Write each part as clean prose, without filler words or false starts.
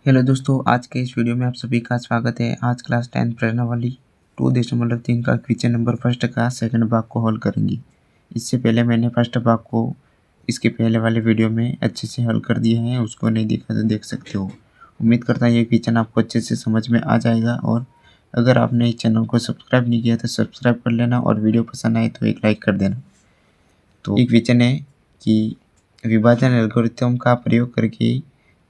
Hello दोस्तों, आज के इस वीडियो में आप सभी का स्वागत है। आज क्लास 10 प्रश्नावली 2.3 का क्वेश्चन नंबर फर्स्ट का सेकंड भाग को हल करेंगे। इससे पहले मैंने फर्स्ट भाग को इसके पहले वाले वीडियो में अच्छे से हल कर दिया है, उसको नहीं देखा तो देख सकते हो। उम्मीद करता हूँ ये क्वेश्चन आपको अच्छे से समझ में आ जाएगा। और अगर आपने इस चैनल को सब्सक्राइब नहीं किया तो सब्सक्राइब कर लेना और वीडियो पसंद आए तो एक लाइक कर देना। तो एक क्वेश्चन है कि विभाजन एल्गोरिथम का प्रयोग करके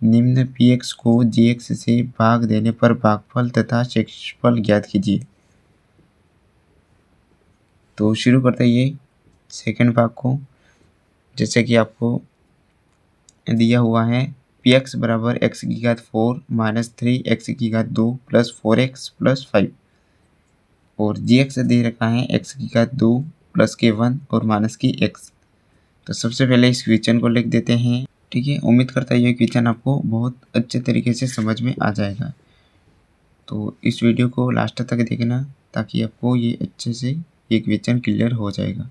निम्न px को gx से भाग देने पर भागफल तथा शेषफल ज्ञात कीजिए। तो शुरू करते हैं ये सेकंड भाग को। जैसे कि आपको दिया हुआ है px बराबर x की घात 4 माइनस 3x की घात 2 प्लस 4x प्लस 5 और gx दे रखा है x की घात 2 प्लस के 1 और माइनस की x। तो सबसे पहले इस क्वेश्चन को लिख देते हैं। ठीक है, उम्मीद करता है ये क्वेश्चन आपको बहुत अच्छे तरीके से समझ में आ जाएगा। तो इस वीडियो को लास्ट तक देखना ताकि आपको ये अच्छे से ये क्वेश्चन क्लियर हो जाएगा।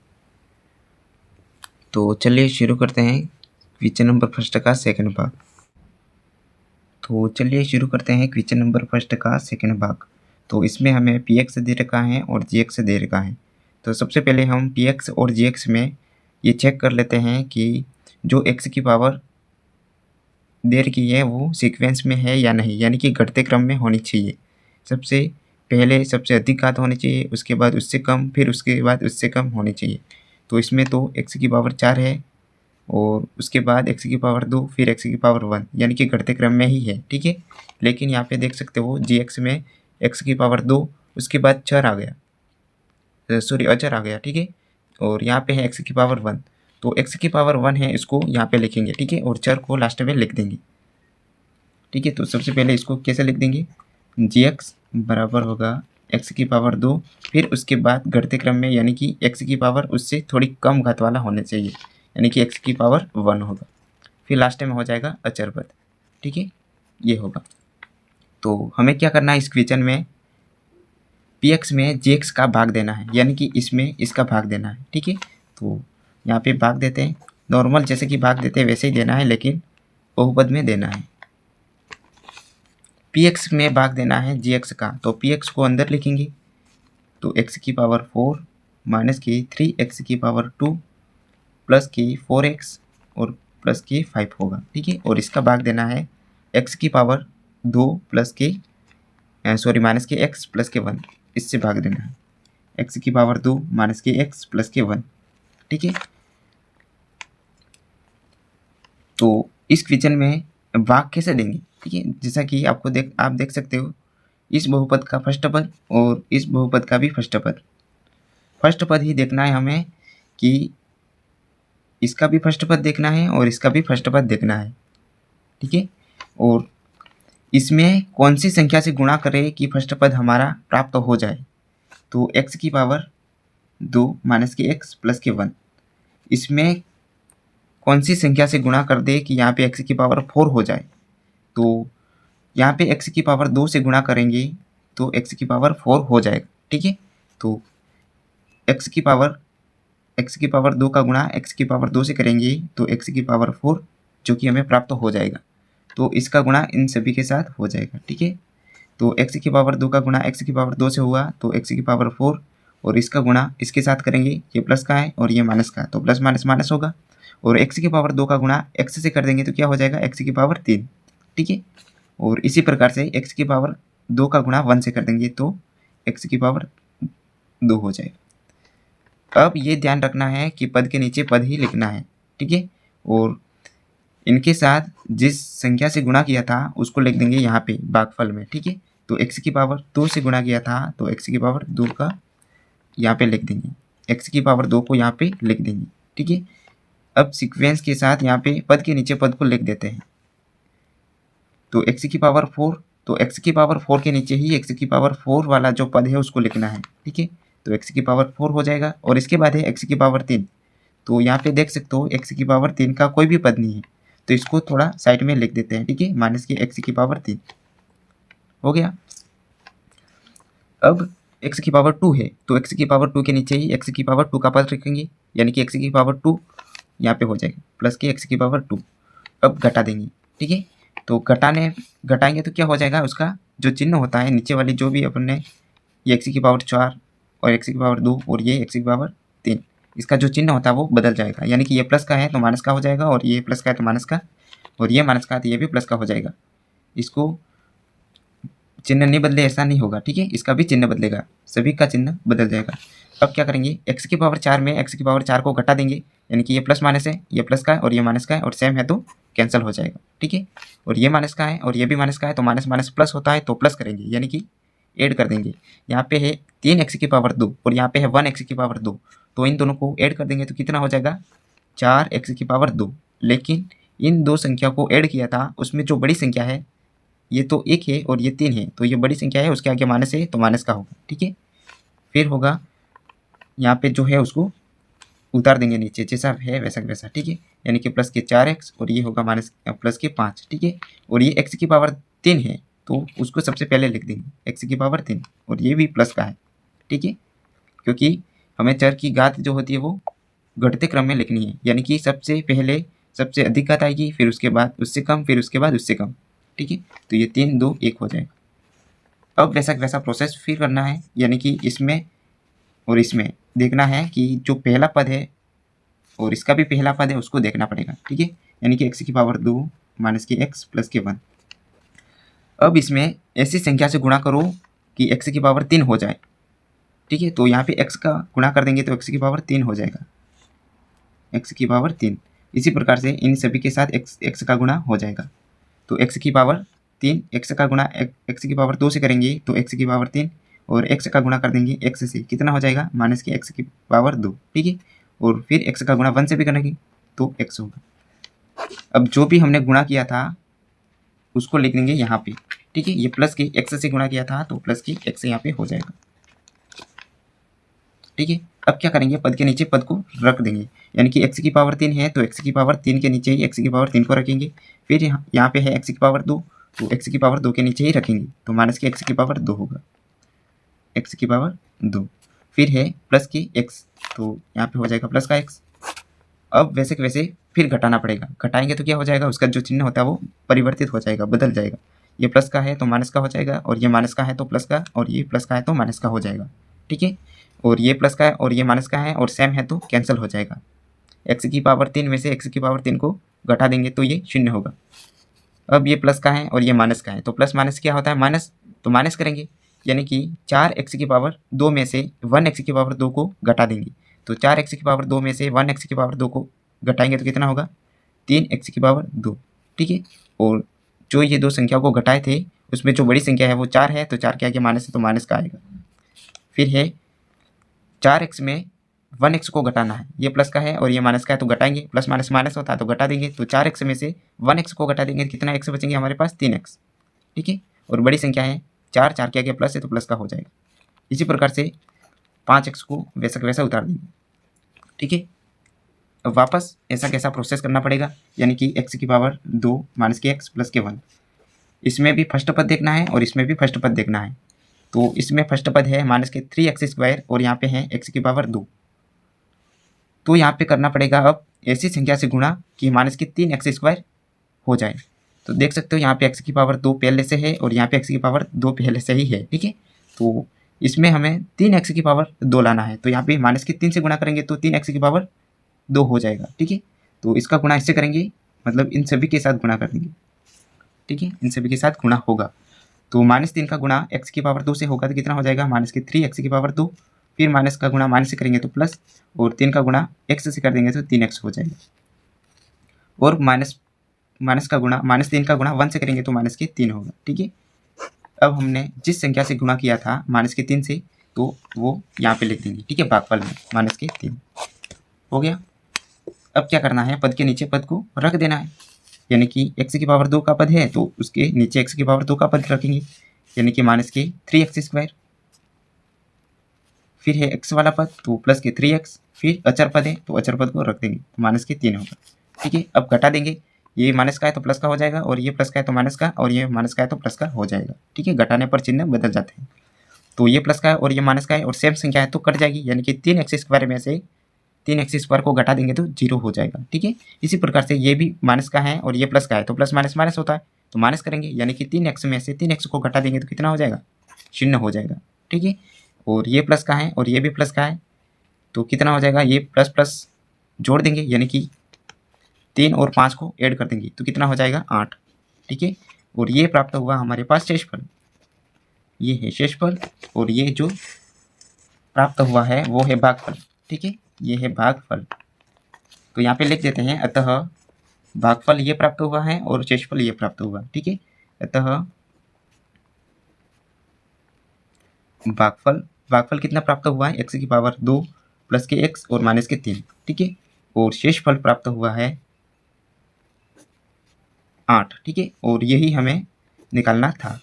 तो चलिए शुरू करते हैं क्वेश्चन नंबर फर्स्ट का सेकंड भाग। तो चलिए शुरू करते हैं क्वेश्चन नंबर फर्स्ट का सेकंड भाग। तो इसमें हमें px दे रखा है और gx दे रखा है। तो सबसे पहले हम px और gx में ये चेक कर लेते हैं कि जो x की पावर दे रखी है वो सीक्वेंस में है या नहीं, यानी कि घटते क्रम में होनी चाहिए। सबसे पहले सबसे अधिक घात होनी चाहिए, उसके बाद उससे कम, फिर उसके बाद उससे कम होनी चाहिए। तो इसमें तो x की पावर 4 है और उसके बाद x की पावर 2, फिर x की पावर 1, यानी कि घटते क्रम में ही है। ठीक है, लेकिन यहाँ पे देख सकते हो gx में x की पावर 2, उसके बाद चर आ गया, सॉरी अचर आ गया। ठीक है, और यहाँ पे है x की पावर 1, तो x की पावर 1 है, इसको यहाँ पे लिखेंगे। ठीक है, और चर को लास्ट में लिख देंगे। ठीक है, तो सबसे पहले इसको कैसे लिख देंगे, gx बराबर होगा x की पावर 2, फिर उसके बाद घटते क्रम में, यानी कि x की पावर उससे थोड़ी कम घात वाला होना चाहिए, यानी कि x की पावर 1 होगा, फिर लास्ट में हो जाएगा अचर पद। ठीक है, ये होगा। तो हमें क्या करना है, इस क्वेश्चन में px में gx का भाग देना है, यानी कि इसमें इसका भाग देना है। ठीक है, तो यहाँ पे भाग देते हैं, नॉर्मल जैसे कि भाग देते हैं वैसे ही देना है, लेकिन बहुपद में देना है। px में भाग देना है gx का, तो px को अंदर लिखेंगे, तो x की पावर 4 माइनस की 3x की पावर 2 प्लस की 4x और प्लस की 5 होगा। ठीक है, और इसका भाग देना है x की पावर 2 प्लस की सॉरी माइनस के x प्लस के 1, इससे भाग देना है x की पावर 2 माइनस के x प्लस के 1। ठीक है, तो इस क्वेश्चन में भाग कैसे देंगे। ठीक है, जैसा कि आपको आप देख सकते हो, इस बहुपद का फर्स्ट पद और इस बहुपद का भी फर्स्ट पद। फर्स्ट पद ही देखना है हमें कि इसका भी फर्स्ट पद देखना है और इसका भी फर्स्ट पद देखना है। ठीक है, और इसमें कौन सी संख्या से गुणा करें कि फर्स्ट पद हमारा प्राप्त हो जाए। तो x की पावर 2 माइनस के x प्लस के 1, इसमें कौन सी संख्या से गुणा कर दे कि यहाँ पे x की पावर 4 हो जाए। तो यहाँ पे x की पावर 2 से गुणा करेंगे तो x की पावर 4 हो जाएगा। ठीक है, तो x की पावर 2 का गुणा x की पावर 2 से करेंगे तो x की पावर 4 जो कि हमें प्राप्त हो जाएगा, तो इसका गुणा इन सभी के साथ हो जाएगा। ठीक है, तो x की पावर 2 का गुणा x की पावर 2 से हुआ तो x की पावर 4, और इसका गुणा इसके साथ करेंगे, ये प्लस का है और ये माइनस का, तो प्लस माइनस माइनस होगा, और x की पावर 2 का गुणा x से कर देंगे तो क्या हो जाएगा, x की पावर 3। ठीक है, और इसी प्रकार से x की पावर 2 का गुणा 1 से कर देंगे तो x की पावर 2 हो जाएगा। अब ये ध्यान रखना है कि पद के नीचे पद ही लिखना है। ठीक है, और इनके साथ जिस संख्या से गुणा किया था उसको लिख देंगे यहाँ पे भागफल में। ठीक है, तो x की पावर 2 से गुणा किया था तो x की पावर 2 का यहाँ पे लिख देंगे, x की पावर 2 को यहाँ पे लिख देंगे। ठीक है, अब सीक्वेंस के साथ यहाँ पे पद के नीचे पद को लिख देते हैं। तो x की पावर 4, तो x की पावर 4 के नीचे ही x की पावर 4 वाला जो पद है उसको लिखना है। ठीक है, तो x की पावर 4 हो जाएगा, और इसके बाद है x की पावर 3। तो यहाँ पे देख सकते हो x की पावर 3 का कोई भी पद नहीं है, तो इसको थोड़ा साइड में लिख देते हैं। ठीक है, माइनस के x की पावर 3 हो गया। अब x की पावर 2 है, तो x की पावर 2 के नीचे ही x की पावर 2 का पद रखेंगे, यानी कि x की पावर 2 यहाँ पे हो जाएगा प्लस के x की पावर 2। अब घटा देंगे। ठीक है, तो घटाएंगे तो क्या हो जाएगा, उसका जो चिन्ह होता है नीचे वाली जो भी अपन ने ये x की पावर 4 और x की पावर 2 और ये x की पावर 3, इसका जो चिन्ह होता है वो बदल जाएगा। यानी कि ये प्लस का है तो माइनस का हो जाएगा, और ये प्लस का है तो माइनस का, और ये माइनस का है तो ये भी प्लस का हो जाएगा। इसको चिन्ह नहीं बदले ऐसा नहीं होगा, ठीक है, इसका भी चिन्ह बदलेगा, सभी का चिन्ह बदल जाएगा। अब क्या करेंगे, x की पावर 4 में x की पावर 4 को घटा देंगे, यानी कि ये प्लस माइनस है, ये प्लस का है और ये माइनस का है और सेम है तो कैंसिल हो जाएगा, ठीक है। और ये माइनस का है और ये भी माइनस का है तो माइनस माइनस प्लस होता है तो प्लस करेंगे, यानी कि ऐड कर देंगे। यहाँ पे है 3x की पावर 2 और यहाँ पे है 1x की पावर 2, तो इन दोनों को ऐड कर देंगे तो कितना हो जाएगा, 4x की पावर 2। लेकिन इन दो संख्या को ऐड किया था, उसमें जो बड़ी संख्या है ये तो 1 है और ये 3 है, तो ये बड़ी संख्या है, उसके आगे माइनस है तो माइनस का होगा, ठीक है। फिर होगा यहाँ पे जो है उसको उतार देंगे नीचे, जैसा है वैसा वैसा, ठीक है। यानी कि प्लस के 4x और ये होगा माइनस प्लस के 5, ठीक है। और ये x की पावर 3 है तो उसको सबसे पहले लिख देंगे x की पावर 3, और ये भी प्लस का है, ठीक है, क्योंकि हमें चर की घात जो होती है वो घटते क्रम में लिखनी है, यानी कि सबसे पहले सबसे अधिक घात आएगी, फिर उसके बाद उससे कम, फिर उसके बाद उससे कम, ठीक है। तो ये 3 2 1 हो जाएगा। अब वैसा वैसा प्रोसेस फिर करना है, यानी कि इसमें और इसमें देखना है कि जो पहला पद है और इसका भी पहला पद है उसको देखना पड़ेगा, ठीक है। यानी कि x की पावर 2 माइनस के x प्लस के 1। अब इसमें ऐसी संख्या से गुणा करो कि x की पावर 3 हो जाए, ठीक है। तो यहाँ पे x का गुणा कर देंगे तो x की पावर 3 हो जाएगा, x की पावर 3। इसी प्रकार से इन सभी के साथ x का गुणा हो जाएगा, तो x की पावर 3, x का गुणा x की पावर 2 से करेंगे तो x की पावर 3, और x का गुणा कर देंगे x से, कितना हो जाएगा, माइनस के x की पावर 2, ठीक है। और फिर x का गुणा 1 से भी करेंगे तो x होगा। अब जो भी हमने गुणा किया था उसको लिख देंगे यहाँ पे, ठीक है। ये प्लस के x से गुणा किया था तो प्लस के x यहाँ पे हो जाएगा, ठीक है। अब क्या करेंगे, पद के नीचे पद को रख देंगे, यानी कि x की पावर 3 है तो x की पावर 3 के नीचे ही x की पावर 3 को रखेंगे। फिर यहाँ पे है x की पावर 2 तो x की पावर 2 के नीचे ही रखेंगे, तो माइनस के x की पावर 2 होगा, x की पावर 2। फिर है प्लस की x, तो यहाँ पे हो जाएगा प्लस का x। अब वैसे के वैसे फिर घटाना पड़ेगा, घटाएंगे तो क्या हो जाएगा, उसका जो चिन्ह होता है वो परिवर्तित हो जाएगा, बदल जाएगा। ये प्लस का है तो माइनस का हो जाएगा, और ये माइनस का है तो प्लस का, और ये प्लस का है तो माइनस का हो जाएगा, ठीक है। और ये प्लस का है और ये माइनस का है और सेम है तो कैंसिल हो जाएगा। x की पावर 3 में से x की पावर 3 को घटा देंगे तो ये 0 होगा। अब ये प्लस का है और ये माइनस का है, तो प्लस माइनस क्या होता है, माइनस, तो माइनस करेंगे, यानी कि 4x की पावर 2 में से 1x की पावर 2 को घटा देंगे, तो 4x की पावर 2 में से 1x की पावर 2 को घटाएंगे तो कितना होगा, 3x की पावर 2, ठीक है। और जो ये दो संख्याओं को घटाए थे उसमें जो बड़ी संख्या है वो 4 है, तो 4 के आगे माइनस है तो माइनस का आएगा। फिर है 4x में 1x को घटाना है, ये प्लस का है और ये माइनस का है तो घटाएंगे, प्लस माइनस माइनस होता है तो घटा देंगे, तो 4x में से 1x को घटा देंगे, कितना x बचेंगे हमारे पास, 3x, ठीक है। और बड़ी संख्या है 4, 4 के आगे प्लस है तो प्लस का हो जाएगा। इसी प्रकार से 5x को वैसा का वैसा उतार देंगे, ठीक है। अब वापस ऐसा कैसा प्रोसेस करना पड़ेगा, यानी कि x की पावर 2 माइनस के x प्लस के 1, इसमें भी फर्स्ट पद देखना है और इसमें भी फर्स्ट पद देखना है। तो इसमें फर्स्ट पद है माइनस के 3x² और यहाँ पे है x की पावर 2, तो यहाँ पे करना पड़ेगा अब ऐसी संख्या से गुणा कि माइनस के 3x² हो जाए। तो देख सकते हो यहाँ पे x की पावर 2 पहले से है और यहाँ पे x की पावर 2 पहले से ही है, ठीक है। तो इसमें हमें 3x की पावर 2 लाना है, तो यहाँ पे माइनस के 3 से गुणा करेंगे तो 3x की पावर 2 हो जाएगा, ठीक है। तो इसका गुणा इससे करेंगे, मतलब इन सभी के साथ गुणा कर देंगे, ठीक है, इन सभी के साथ गुणा होगा। तो -3 का गुणा x की पावर 2 से होगा तो कितना हो जाएगा, माइनस के 3x की पावर 2, फिर माइनस का गुणा माइनस से करेंगे तो प्लस, और 3 का गुणा x से कर देंगे तो 3x हो जाएगा। और माइनस का गुणा -3 का गुणा 1 से करेंगे तो माइनस के 3 होगा, ठीक है। अब हमने जिस संख्या से गुणा किया था माइनस के 3 से, तो वो यहाँ पे लिख देंगे, ठीक है, भागफल में माइनस के 3 हो गया। अब क्या करना है, पद के नीचे पद को रख देना है, यानी कि x की पावर 2 का पद है तो उसके नीचे x की पावर 2 का पद रखेंगे, यानी कि माइनस के 3x²। फिर है x वाला पद तो प्लस के 3x, फिर अचर पद है तो अचर पद को रख देंगे, माइनस के 3 होगा, ठीक है। अब घटा देंगे, ये माइनस का है तो प्लस का हो जाएगा, और ये प्लस का है तो माइनस का, और ये माइनस का है तो प्लस का हो जाएगा, ठीक है। घटाने पर चिन्ह बदल जाते हैं, तो ये प्लस का है और ये माइनस का है और सेम संख्या है तो कट जाएगी, यानी कि 3x² में से 3x² को घटा देंगे तो 0 हो जाएगा, ठीक है। इसी प्रकार से ये भी माइनस का है और ये प्लस का है तो प्लस माइनस माइनस होता है, तो माइनस करेंगे, यानी कि 3x में से 3x को घटा देंगे तो कितना हो जाएगा, 0 हो जाएगा। ठीक है, और ये प्लस का है और ये भी प्लस का है, तो कितना हो जाएगा, ये प्लस प्लस जोड़ देंगे, यानी कि 3 और 5 को ऐड कर देंगे तो कितना हो जाएगा, 8। ठीक है, और ये प्राप्त हुआ हमारे पास शेषफल, ये है शेषफल, और ये जो प्राप्त हुआ है वो है भागफल। ठीक है, ये है भागफल। तो यहाँ पे लिख देते हैं, अतः भागफल ये प्राप्त हुआ है और शेषफल ये प्राप्त हुआ। ठीक है, अतः भागफल कितना प्राप्त हुआ है, x की पावर 2 प्लस के x और माइनस के 3। ठीक है, और शेषफल प्राप्त हुआ है 8। ठीक है, और यही हमें निकालना था।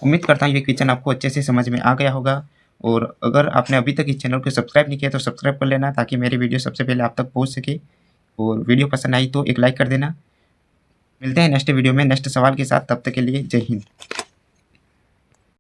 उम्मीद करता हूँ ये क्वेश्चन आपको अच्छे से समझ में आ गया होगा, और अगर आपने अभी तक इस चैनल को सब्सक्राइब नहीं किया तो सब्सक्राइब कर लेना, ताकि मेरी वीडियो सबसे पहले आप तक पहुँच सके। और वीडियो पसंद आई तो एक लाइक कर देना। मिलते हैं नेक्स्ट वीडियो में नेक्स्ट सवाल के साथ, तब तक के लिए जय हिंद।